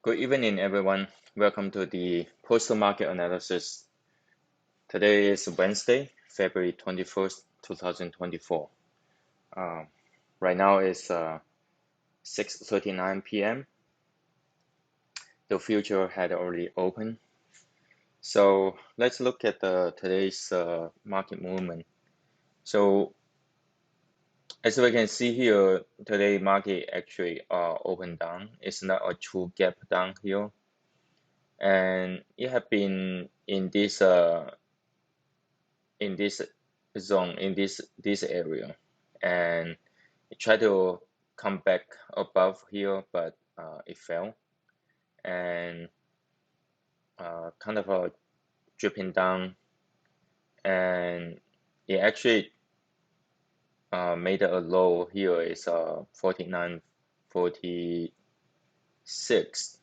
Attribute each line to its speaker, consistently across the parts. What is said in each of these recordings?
Speaker 1: Good evening, everyone. Welcome to the postal market analysis. Today is Wednesday, February 21st, 2024. Right now it's 6:39 p.m. The future had already opened. So let's look at today's market movement. So as we can see here, today market actually opened down. It's not a true gap down here, and it have been in this zone, in this area, and it tried to come back above here, but it fell, and kind of dripping down, and it actually made a low here is 49.46,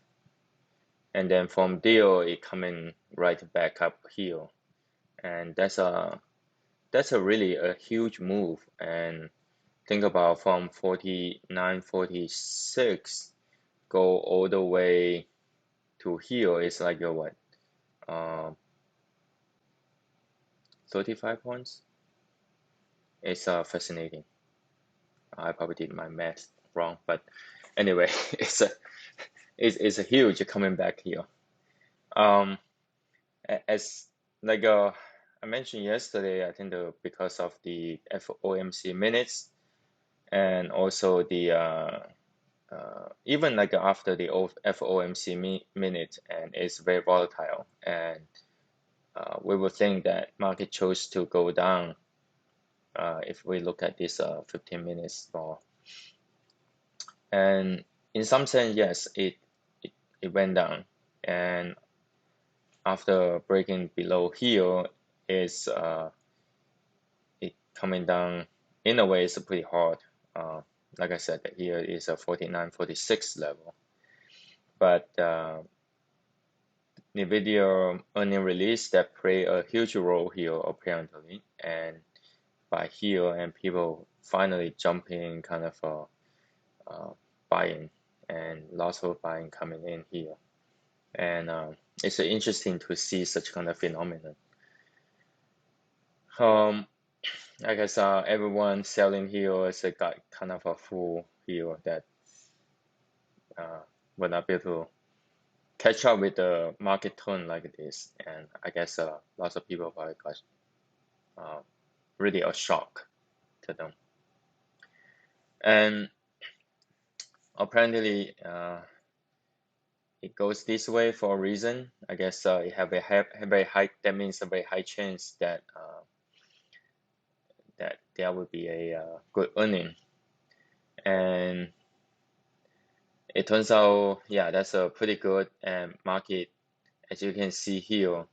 Speaker 1: and then from there it coming right back up here, and that's a really a huge move. And think about from 49.46 go all the way to here is like a what, 35 points. It's fascinating. I probably did my math wrong, but anyway, it's a huge coming back here. As like I mentioned yesterday, I think because of the FOMC minutes, and also the even like after the FOMC minute, and it's very volatile, and we would think that market chose to go down if we look at this 15 minutes more. And in some sense, yes, it went down, and after breaking below here is it coming down in a way. It's pretty hard. Like I said, here is a 49.46 level, but NVIDIA earning release that play a huge role here apparently, and by here, and people finally jumping, kind of buying, and lots of buying coming in here, and it's interesting to see such kind of phenomenon. I guess everyone selling here is a kind of a fool here that will not be able to catch up with the market turn like this, and I guess lots of people probably got really a shock to them. And apparently it goes this way for a reason. I guess it have a very high, that means a very high chance that that there will be a good earning, and it turns out, yeah, that's a pretty good market. As you can see here,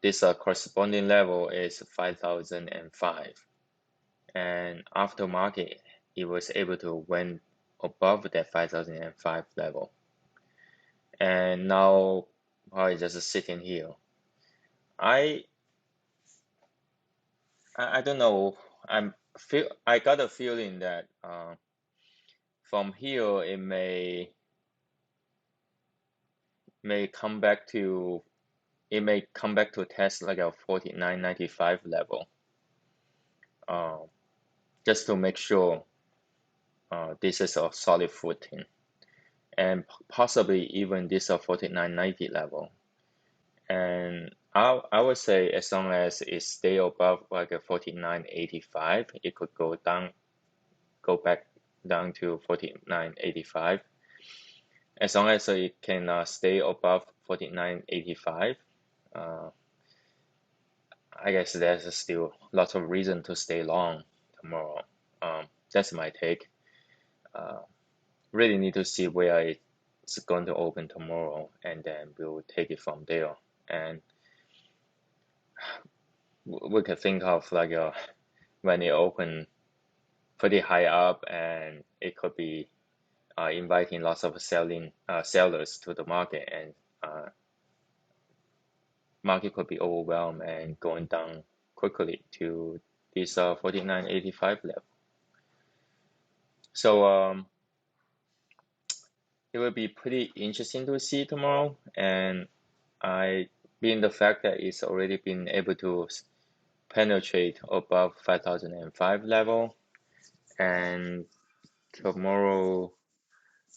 Speaker 1: this corresponding level is 5,005, and after market it was able to went above that 5,005 level, and now probably just sitting here. I don't know. I got a feeling that from here it may come back to test like a 49.95 level, just to make sure this is a solid footing, and possibly even this 49.90 level. And I would say as long as it stay above like a 49.85, it could go back down to 49.85. As long as it can stay above 49.85, I guess there's still lots of reason to stay long tomorrow. That's my take. Really need to see where it's going to open tomorrow, and then we'll take it from there. And we could think of like when it open pretty high up, and it could be inviting lots of sellers to the market, and market could be overwhelmed and going down quickly to this 49.85 level. So it will be pretty interesting to see tomorrow. And being the fact that it's already been able to penetrate above 5005 level, and tomorrow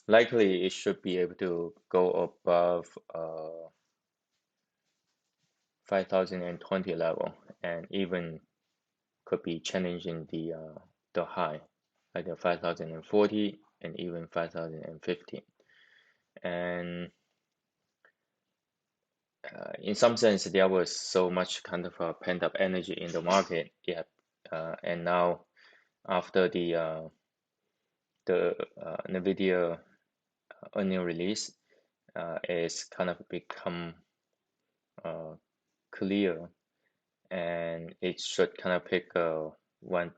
Speaker 1: likely it should be able to go above 5020 level, and even could be challenging the high, like the 5040 and even 5050. And in some sense, there was so much kind of pent-up energy in the market. Yeah, and now after the NVIDIA earning release, it's kind of become uh, clear, and it should kind of pick one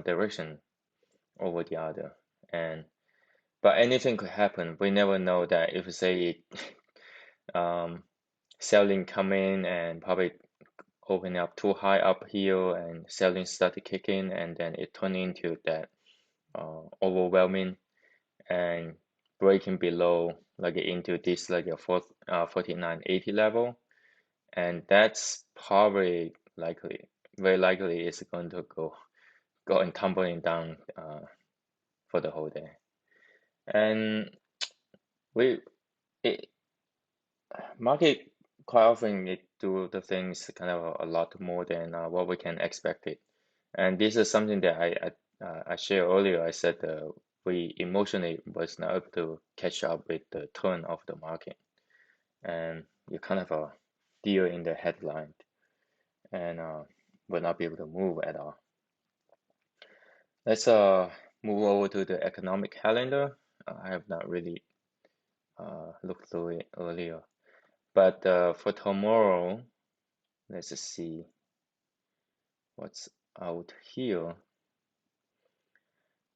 Speaker 1: direction over the other. And but anything could happen. We never know that if say um, selling come in and probably open up too high up here and selling started kicking, and then it turned into that overwhelming and breaking below like into this like a 4980 level, and that's probably likely, very likely it's going to go and tumbling down for the whole day. And we it, market quite often it do the things kind of a lot more than what we can expect it. And this is something that I shared earlier. I said we emotionally was not able to catch up with the turn of the market, and you kind of deal in the headline and will not be able to move at all. Let's move over to the economic calendar. I have not really looked through it earlier, but for tomorrow, let's just see what's out here.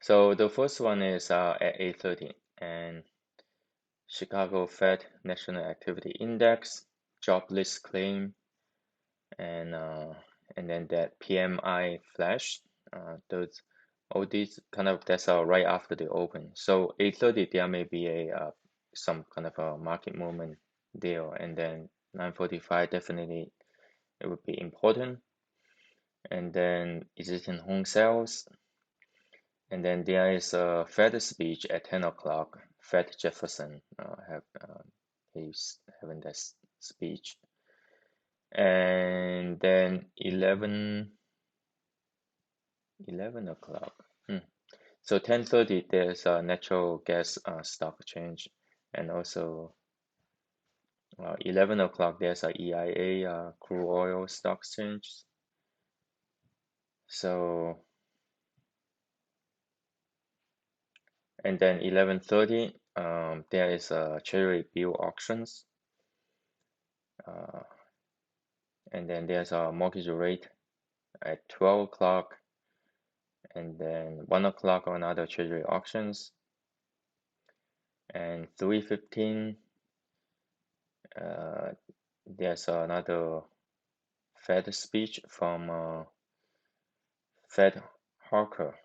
Speaker 1: So the first one is at 8:30, and Chicago Fed National Activity Index, jobless claim, and uh, and then that PMI flash. Those all these kind of that's right after the open. So 8:30 there may be a some kind of a market movement there, and then 9:45 definitely it would be important. And then existing home sales, and then there is a Fed speech at 10 o'clock. Fed Jefferson he's having that speech. And then 11 o'clock. So 10:30 there's a natural gas stock change, and also 11 o'clock there's a EIA crude oil stock change. So and then 11:30 there is a Treasury bill auctions, and then there's a mortgage rate at 12 o'clock, and then 1 o'clock another Treasury auctions, and 3:15 there's another Fed speech from Fed Harker.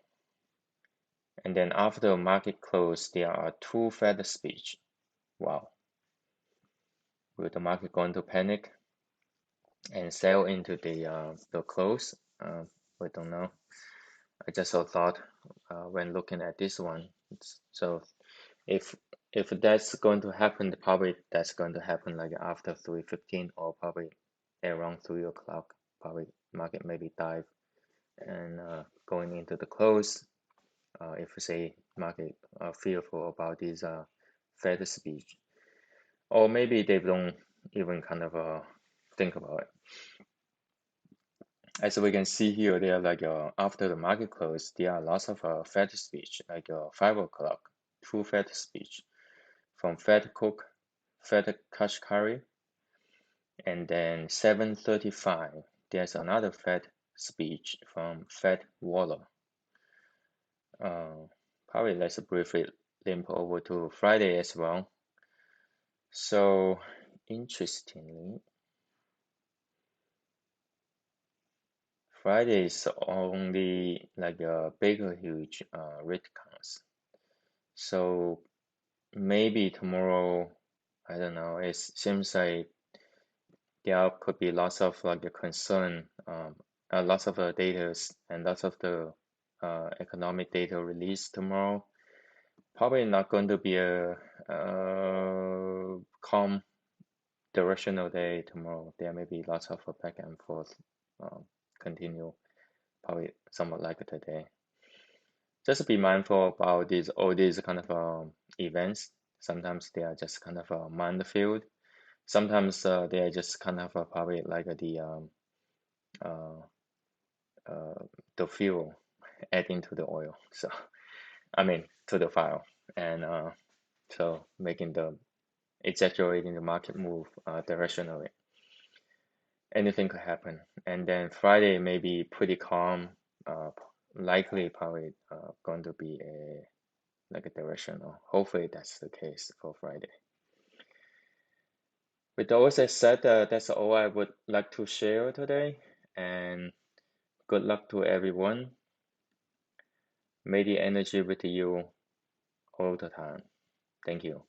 Speaker 1: And then after market close, there are two Fed speech. Wow. Will the market going to panic and sell into the close? We don't know. I just thought when looking at this one. So if if that's going to happen, probably that's going to happen like after 3:15 or probably around 3 o'clock. Probably market maybe dive and going into the close. If say market fearful about this Fed speech, or maybe they don't even kind of think about it. As we can see here, there are like after the market close, there are lots of Fed speech, like 5 o'clock, two Fed speech from Fed Cook, Fed Kashkari, and then 7:35, there's another Fed speech from Fed Waller. Probably let's briefly limp over to Friday as well. So interestingly, Friday is only like a bigger huge rate counts. So maybe tomorrow, I don't know. It seems like there could be lots of like the concern, lots of data and lots of the economic data released tomorrow. Probably not going to be a calm directional day tomorrow. There may be lots of back and forth continue, probably somewhat like today. Just be mindful about all these kind of events. Sometimes they are just kind of a minefield. Sometimes they are just kind of probably like uh, the fuel adding to the oil. So I mean to the fire, and so making the exaggerating the market move directionally. Anything could happen. And then Friday may be pretty calm. Likely probably going to be a like a directional. Hopefully that's the case for Friday. With all that said, that's all I would like to share today. And good luck to everyone. May the energy with you all the time. Thank you.